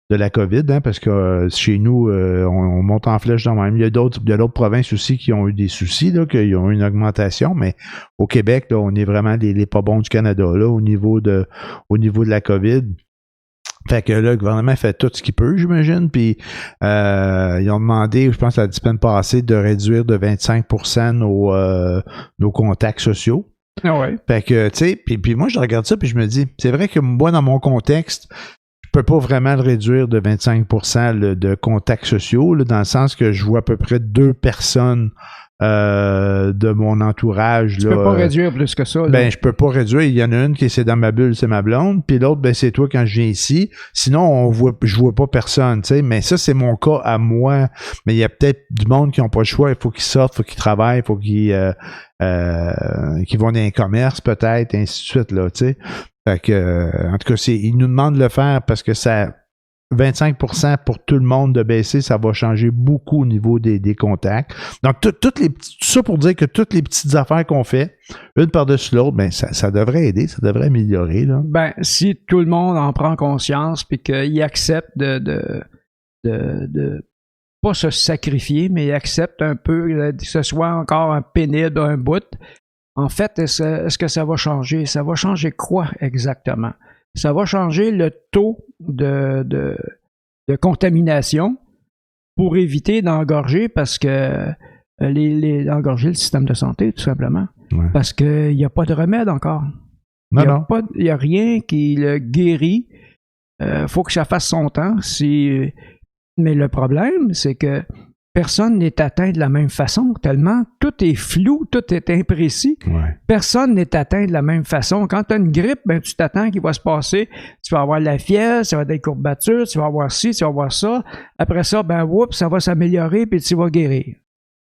la COVID, hein, parce que chez nous, on monte en flèche dans même. Il y a d'autres provinces aussi qui ont eu des soucis, là, qui ont eu une augmentation, mais au Québec, là, on est vraiment les pas bons du Canada, là, au niveau de la COVID. Fait que là, le gouvernement fait tout ce qu'il peut, j'imagine, puis ils ont demandé, je pense, la semaine passée, de réduire de 25% nos contacts sociaux. Ah ouais. Fait que, tu sais, puis moi, je regarde ça, puis je me dis, c'est vrai que moi, dans mon contexte, je peux pas vraiment le réduire de 25% de contacts sociaux, là, dans le sens que je vois à peu près 2 personnes de mon entourage. Tu peux pas réduire plus que ça. Là. Ben, je peux pas réduire. Il y en a une qui c'est dans ma bulle, c'est ma blonde, puis l'autre, ben, c'est toi quand je viens ici. Sinon, je vois pas personne, tu sais. Mais ça, c'est mon cas à moi. Mais il y a peut-être du monde qui ont pas le choix. Il faut qu'ils sortent, il faut qu'ils travaillent, il faut qu'ils vont dans un commerce, peut-être, ainsi de suite, là, tu sais. Fait que, en tout cas, ils nous demandent de le faire parce que ça, 25% pour tout le monde de baisser, ça va changer beaucoup au niveau des contacts. Donc, tout ça pour dire que toutes les petites affaires qu'on fait, une par-dessus l'autre, ben, ça devrait aider, ça devrait améliorer, là. Ben, si tout le monde en prend conscience puis qu'il accepte de pas se sacrifier, mais il accepte un peu que ce soit encore un pénible, un bout. En fait, est-ce que ça va changer? Ça va changer quoi exactement? Ça va changer le taux de contamination pour éviter d'engorger parce que d'engorger le système de santé, tout simplement. Ouais. Parce qu'il n'y a pas de remède encore. Non, Il n'y a rien qui le guérit. Faut que ça fasse son temps. Mais le problème, c'est que personne n'est atteint de la même façon, tellement tout est flou, tout est imprécis. Ouais. Personne n'est atteint de la même façon. Quand tu as une grippe, ben, tu t'attends qu'il va se passer. Tu vas avoir de la fièvre, tu vas avoir des courbatures, tu vas avoir ci, tu vas avoir ça. Après ça, ben, oups, ça va s'améliorer puis tu vas guérir.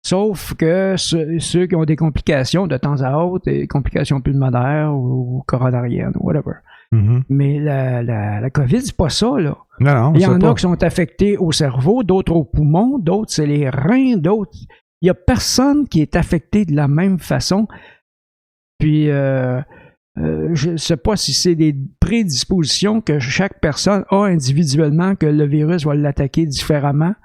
Sauf que ceux qui ont des complications de temps à autre, des complications pulmonaires ou coronariennes, whatever. Mm-hmm. Mais la COVID, c'est pas ça, là. Non, il y en a qui sont affectés au cerveau, d'autres aux poumons, d'autres c'est les reins, d'autres... Il n'y a personne qui est affecté de la même façon. Puis, je ne sais pas si c'est des prédispositions que chaque personne a individuellement, que le virus va l'attaquer différemment,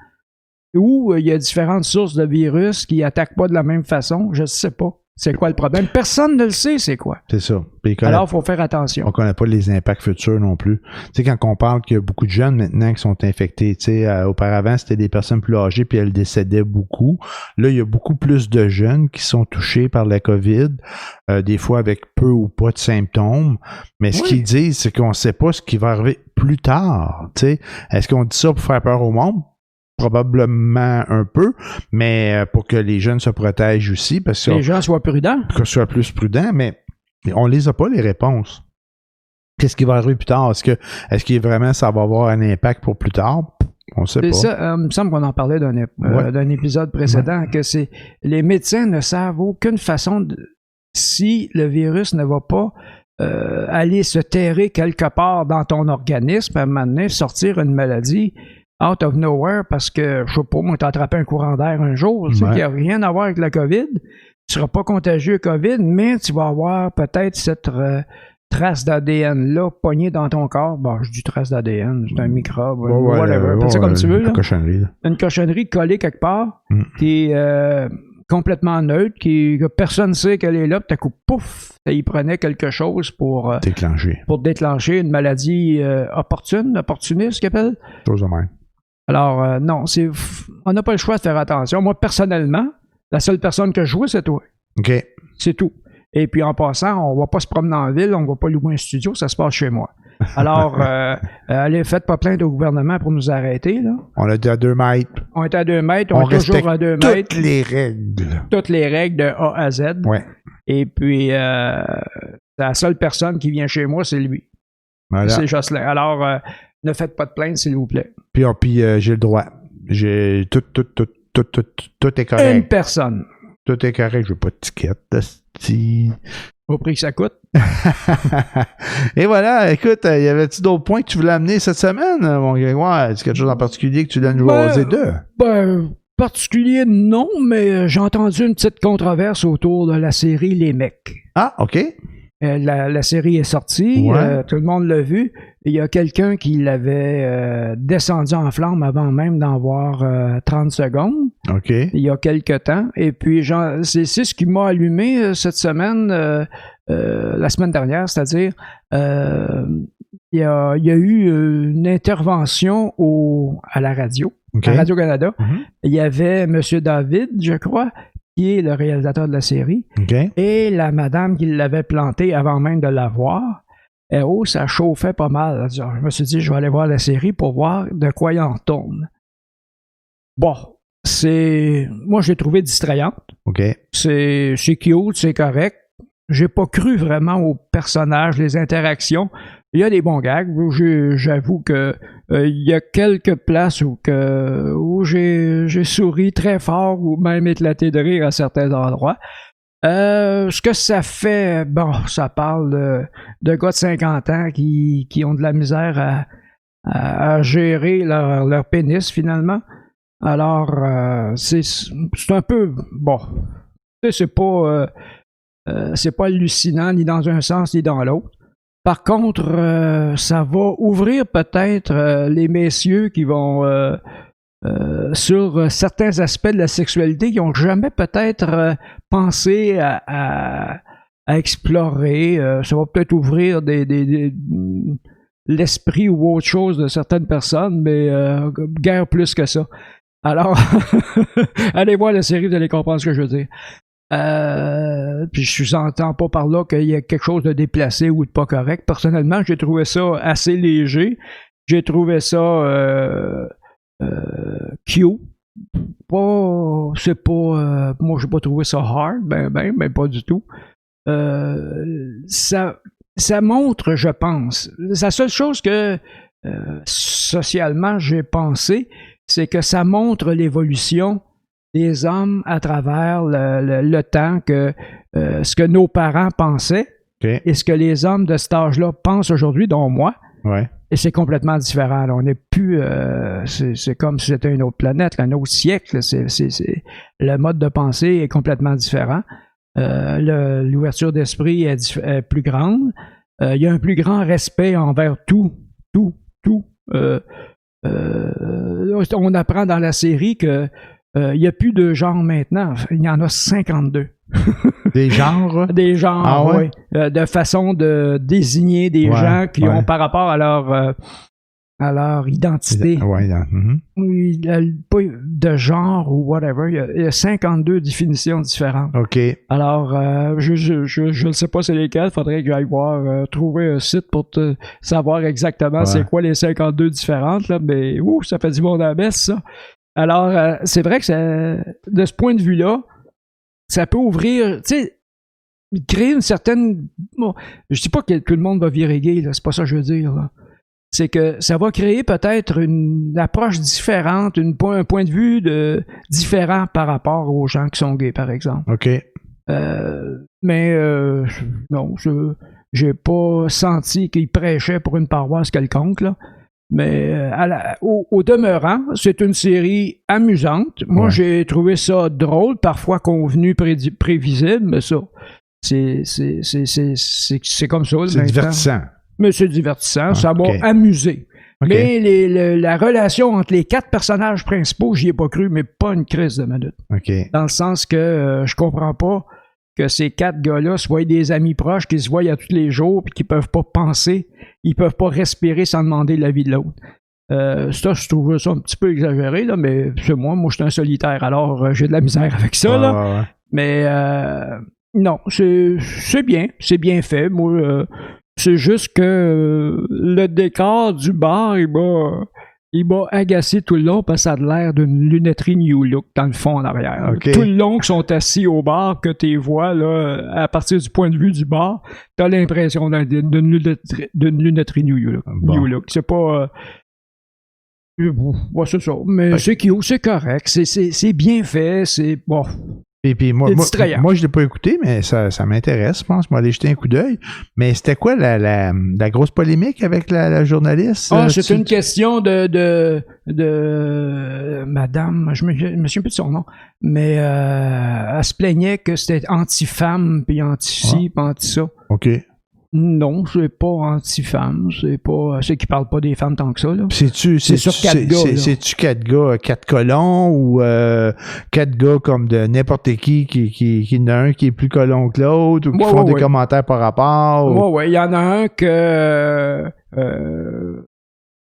ou il y a différentes sources de virus qui n'attaquent pas de la même façon. Je ne sais pas. C'est quoi le problème? Personne ne le sait, c'est quoi. C'est ça. Alors, il faut faire attention. On ne connaît pas les impacts futurs non plus. Tu sais, quand on parle qu'il y a beaucoup de jeunes maintenant qui sont infectés, tu sais, auparavant, c'était des personnes plus âgées puis elles décédaient beaucoup. Là, il y a beaucoup plus de jeunes qui sont touchés par la COVID, des fois avec peu ou pas de symptômes. Mais ce qu'ils disent, c'est qu'on ne sait pas ce qui va arriver plus tard. Tu sais, est-ce qu'on dit ça pour faire peur au monde? Probablement un peu, mais pour que les jeunes se protègent aussi. Parce que les gens soient prudents. Que soient plus prudents, mais on les a pas, les réponses. Qu'est-ce qui va arriver plus tard? Est-ce que vraiment ça va avoir un impact pour plus tard? On ne sait pas. Ça, il me semble qu'on en parlait d'un épisode précédent, que c'est les médecins ne savent aucune façon si le virus ne va pas aller se terrer quelque part dans ton organisme, à un moment donné, sortir une maladie out of nowhere parce que, je sais pas, moi, t'as attrapé un courant d'air un jour, tu sais, qui n'a rien à voir avec la COVID. Tu ne seras pas contagieux COVID, mais tu vas avoir peut-être cette trace d'ADN-là pognée dans ton corps. Bon, je dis trace d'ADN, c'est un microbe, whatever. Appelle ça comme tu veux. Là. Une cochonnerie collée quelque part qui est complètement neutre, que personne ne sait qu'elle est là, puis t'as coup, pouf, ça y prenait quelque chose pour déclencher une maladie opportuniste, qu'il appelle. Chose de même. Alors, non, on n'a pas le choix de faire attention. Moi, personnellement, la seule personne que je vois, c'est toi. OK. C'est tout. Et puis, en passant, on ne va pas se promener en ville, on ne va pas louer un studio, ça se passe chez moi. Alors, allez, faites pas plainte au gouvernement pour nous arrêter, là. On était à 2 mètres. On est à 2 mètres, on est toujours à 2 mètres. Toutes les règles. Toutes les règles de A à Z. Ouais. Et puis, la seule personne qui vient chez moi, c'est lui. Voilà. C'est Jocelyn. Alors, ne faites pas de plainte, s'il vous plaît. Puis j'ai le droit. Tout est correct. Une personne. Tout est correct. Je veux pas de ticket. Au prix que ça coûte. Et voilà, écoute, y avait-tu d'autres points que tu voulais amener cette semaine, mon Grégoire? Est-ce quelque chose en particulier que tu voulais nous jaser d'eux? Particulier, non, mais j'ai entendu une petite controverse autour de la série Les Mecs. Ah, OK. La série est sortie, ouais. Tout le monde l'a vu. Il y a quelqu'un qui l'avait descendu en flamme avant même d'en voir 30 secondes. OK. Il y a quelque temps. Et puis, c'est ce qui m'a allumé cette semaine, la semaine dernière, c'est-à-dire, il y a eu une intervention à la radio, à Radio-Canada. Mm-hmm. Il y avait M. David, je crois, qui est le réalisateur de la série, et la madame qui l'avait planté avant même de la voir. Et ça chauffait pas mal. Je me suis dit, je vais aller voir la série pour voir de quoi il en tourne. Bon, moi, je l'ai trouvé distrayante. C'est cute, c'est correct. J'ai pas cru vraiment aux personnages, les interactions. Il y a des bons gags. J'avoue que il y a quelques places où j'ai souri très fort ou même éclaté de rire à certains endroits. Ce que ça fait, ça parle de gars de 50 ans qui ont de la misère à gérer leur pénis finalement. Alors, c'est un peu, c'est pas hallucinant ni dans un sens ni dans l'autre. Par contre, ça va ouvrir peut-être les messieurs qui vont sur certains aspects de la sexualité qui n'ont jamais peut-être pensé à à explorer. Ça va peut-être ouvrir l'esprit ou autre chose de certaines personnes, mais guère plus que ça. Alors, allez voir la série, vous allez comprendre ce que je veux dire. Puis je n'entends pas par là qu'il y a quelque chose de déplacé ou de pas correct. Personnellement, j'ai trouvé ça assez léger. J'ai trouvé ça cute. Moi, j'ai pas trouvé ça hard, ben pas du tout. Ça montre, je pense. La seule chose que socialement j'ai pensé, c'est que ça montre l'évolution des hommes à travers le temps, que ce que nos parents pensaient et ce que les hommes de cet âge-là pensent aujourd'hui, dont moi. Ouais. Et c'est complètement différent. Là. On n'est plus... c'est comme si c'était une autre planète, un autre siècle. Le mode de pensée est complètement différent. L'ouverture d'esprit est plus grande. Il y a un plus grand respect envers tout. On apprend dans la série que il n'y a plus de genre maintenant. Il y en a 52. Des genres? Des genres, oui. De façon de désigner des gens qui ont par rapport à leur identité. Oui, pas de genre ou whatever. Il y a 52 définitions différentes. OK. Alors, je ne sais pas c'est lesquelles. Il faudrait que j'aille voir, trouver un site pour te savoir exactement c'est quoi les 52 différentes. Là, mais ça fait du monde à la baisse, ça. Alors, c'est vrai que de ce point de vue-là, ça peut ouvrir, tu sais, créer une certaine... Bon, je dis pas que tout le monde va virer gay, là, c'est pas ça que je veux dire, là. C'est que ça va créer peut-être une approche différente, un point de vue différent par rapport aux gens qui sont gays, par exemple. OK. Non, j'ai pas senti qu'il prêchait pour une paroisse quelconque, là. Mais au demeurant, c'est une série amusante. Moi, j'ai trouvé ça drôle, parfois convenu, prévisible, mais ça, c'est comme ça. C'est divertissant. Mais c'est divertissant, ça m'a amusé. Okay. Mais la relation entre les 4 personnages principaux, j'y ai pas cru, mais pas une crise de minute. Okay. Dans le sens que je comprends pas que ces 4 gars-là soient des amis proches, qui se voient à tous les jours, puis qui peuvent pas penser, ils peuvent pas respirer sans demander l'avis de l'autre. Ça, je trouve ça un petit peu exagéré, là, mais c'est moi je suis un solitaire, alors j'ai de la misère avec ça, là. Mais non, c'est bien fait. Moi, c'est juste que le décor du bar, il m'a agacé tout le long parce que ça a l'air d'une lunetterie New Look dans le fond en arrière. Okay. Tout le long qu'ils sont assis au bar, que tu vois là, à partir du point de vue du bar, t'as l'impression d'une lunetterie New Look. Bon. New Look. C'est pas... c'est ça. Mais c'est cute, c'est correct, c'est bien fait, c'est... Bon... Et puis moi, je ne l'ai pas écouté, mais ça m'intéresse, je pense. Je vais aller jeter un coup d'œil. Mais c'était quoi la grosse polémique avec la journaliste? C'est une question de madame, je me souviens plus de son nom, mais elle se plaignait que c'était anti-femme, puis anti-ci, puis anti-ça. OK. Non, c'est pas anti-femme, c'est qu'ils parlent pas des femmes tant que ça, là. C'est sur 4 gars. C'est-tu 4 gars, 4 colons ou 4 gars comme de n'importe qui en a un qui est plus colon que l'autre ou qui font des commentaires par rapport? Oui, il y en a un que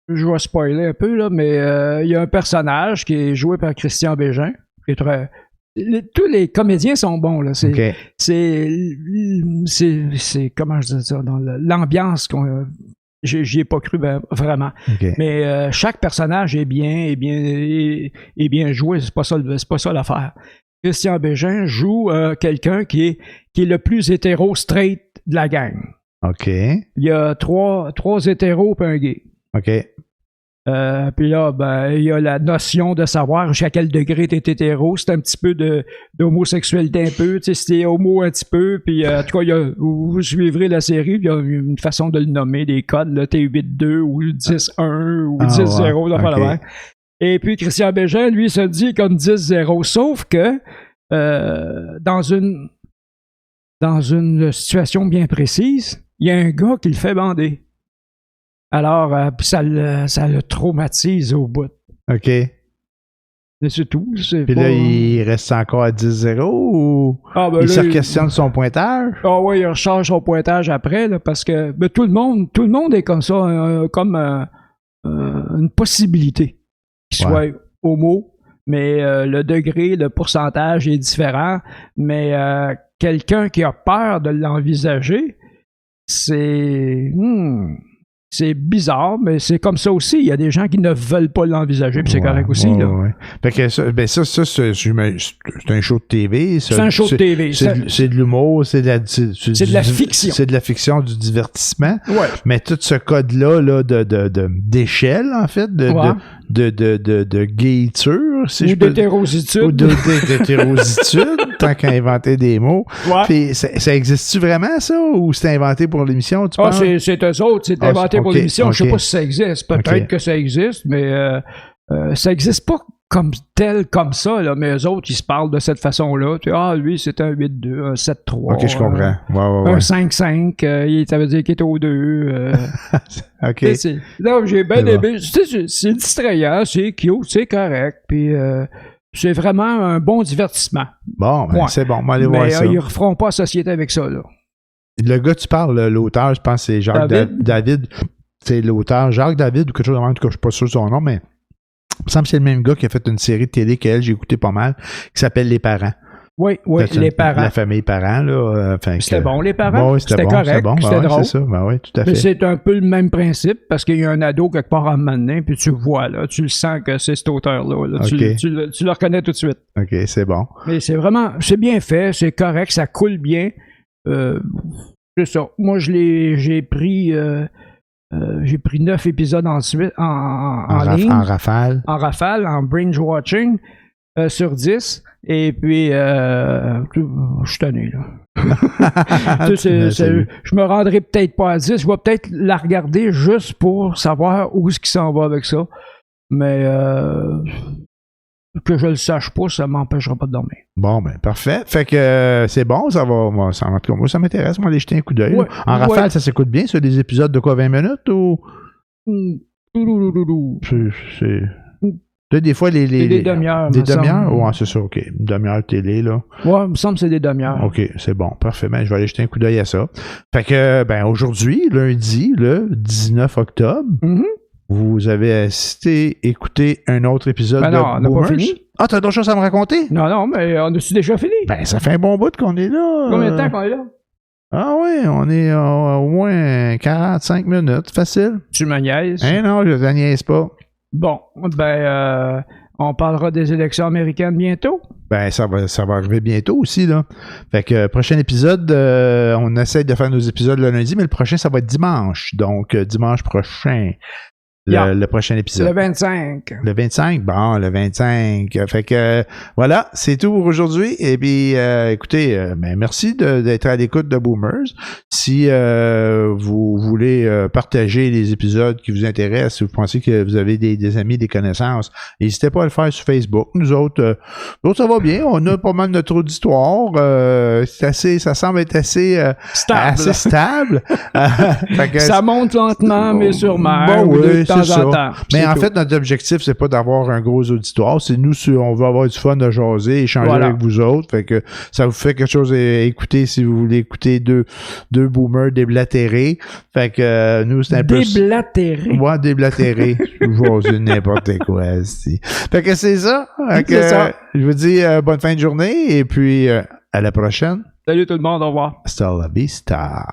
je vais spoiler un peu, là, mais il y a un personnage qui est joué par Christian Bégin, qui est très... tous les comédiens sont bons, là. C'est comment je dis ça, dans l'ambiance j'y ai pas cru vraiment. Okay. Mais chaque personnage est bien joué, c'est pas ça l'affaire. Christian Bégin joue quelqu'un qui est le plus hétéro straight de la gang. OK. Il y a trois hétéros et un gay. OK. Puis là, il y a la notion de savoir jusqu'à quel degré t'es hétéro. C'est un petit peu d'homosexualité un peu. Tu sais, si t'es homo un petit peu, puis en tout cas, vous suivrez la série, il y a une façon de le nommer, des codes, là, T8-2 ou 10-1 ou 10-0, là, okay. Et puis Christian Bégin, lui, se dit comme 10-0. Sauf que dans une situation bien précise, il y a un gars qui le fait bander. Alors, ça le traumatise au bout. OK. C'est tout. Puis là, il reste encore à 10-0 ou il se questionne son pointage? Ah oui, il recharge son pointage après, là, parce que tout le monde est comme ça, comme une possibilité qu'il soit homo, mais le degré, le pourcentage est différent. Mais quelqu'un qui a peur de l'envisager, c'est bizarre, mais c'est comme ça aussi. Il y a des gens qui ne veulent pas l'envisager, puis c'est correct aussi. Là. Fait que ça, c'est un show de TV. C'est un show de TV. C'est de l'humour, c'est de la fiction. C'est de la fiction, du divertissement. Ouais. Mais tout ce code-là d'échelle, en fait, de gayture, si ou je peux d'hétérositude. Ou d'hétérositude, tant qu'à inventer des mots. Ouais. Puis ça existe-tu vraiment, ça? Ou c'est inventé pour l'émission, tu penses? C'est eux autres, c'est inventé pour l'émission. Je sais pas si ça existe. Peut-être que ça existe, mais ça existe pas comme ça, là, mais eux autres, ils se parlent de cette façon-là. Lui, c'est un 8-2, un 7-3. OK, je comprends. Un 5-5, ça veut dire qu'il est au 2. OK. Là, j'ai bien aimé. C'est distrayant, c'est cute, c'est correct. Puis c'est vraiment un bon divertissement. Bon, c'est bon, on va aller voir ça. Mais ils ne referont pas société avec ça, là. Le gars, tu parles, l'auteur, je pense que c'est Jacques David. C'est l'auteur Jacques David ou quelque chose de même. En tout cas, je suis pas sûr de son nom, mais il me semble que c'est le même gars qui a fait une série de télé qu'elle, j'ai écouté pas mal, qui s'appelle Les Parents. Oui, Les Parents. La famille Parents, là. C'était bon, Les Parents. Bon, c'était correct. C'était bon. C'était drôle. C'est ça. Oui, tout à fait. Mais c'est un peu le même principe parce qu'il y a un ado quelque part en maintenant, puis tu vois, là, tu le sens que c'est cet auteur-là. Là. Okay. Tu le reconnais tout de suite. OK, c'est bon. Mais c'est bien fait, c'est correct, ça coule bien. C'est ça. Moi, j'ai pris 9 épisodes ensuite en ligne. En rafale. En rafale, en binge watching sur 10. Et puis, je suis tanné, là. Je me rendrai peut-être pas à 10. Je vais peut-être la regarder juste pour savoir où est-ce qu'il s'en va avec ça. Mais que je le sache pas, ça m'empêchera pas de dormir. Bon, ben parfait. Fait que c'est bon, ça va. En tout cas, moi, ça m'intéresse, moi, aller jeter un coup d'œil. En rafale, ça s'écoute bien, ça, des épisodes de quoi, 20 minutes ou. Des fois, des demi-heures. Des demi-heures? Ouais, c'est ça, OK. Une demi-heure télé, là. Ouais, il me semble que c'est des demi-heures. OK, c'est bon. Parfait. Ben, je vais aller jeter un coup d'œil à ça. Fait que, aujourd'hui, lundi, le 19 octobre, vous avez écouté un autre épisode de on n'a pas fini. Ah, t'as d'autres choses à me raconter? Non, mais on a-tu déjà fini? Ben, ça fait un bon bout qu'on est là. Combien de temps qu'on est là? Ah oui, on est au moins 45 minutes. Facile. Tu me niaises? Non, je ne niaise pas. Bon, ben, on parlera des élections américaines bientôt. Ben, ça va arriver bientôt aussi, là. Fait que, prochain épisode, on essaie de faire nos épisodes le lundi, mais le prochain, ça va être dimanche. Donc, dimanche prochain. Le prochain épisode. Le 25. Le 25? Bon, le 25. Fait que, voilà, c'est tout pour aujourd'hui. Et puis, écoutez, merci d'être à l'écoute de Boomers. Si vous voulez partager les épisodes qui vous intéressent, si vous pensez que vous avez des amis, des connaissances, n'hésitez pas à le faire sur Facebook. Nous autres, ça va bien. On a pas mal notre auditoire. Ça semble être assez stable. Fait que, ça monte lentement, mais sûrement. Bon, oui, c'est ça. Mais en fait, notre objectif, c'est pas d'avoir un gros auditoire. C'est nous, on veut avoir du fun à jaser, échanger avec vous autres. Fait que ça vous fait quelque chose à écouter si vous voulez écouter deux boomers déblatérés. Fait que nous, c'est un peu... Déblatérés? Ouais, déblatérés. Jaser n'importe quoi. Fait que c'est ça. C'est ça. Je vous dis bonne fin de journée et puis à la prochaine. Salut tout le monde, au revoir. Hasta la vista.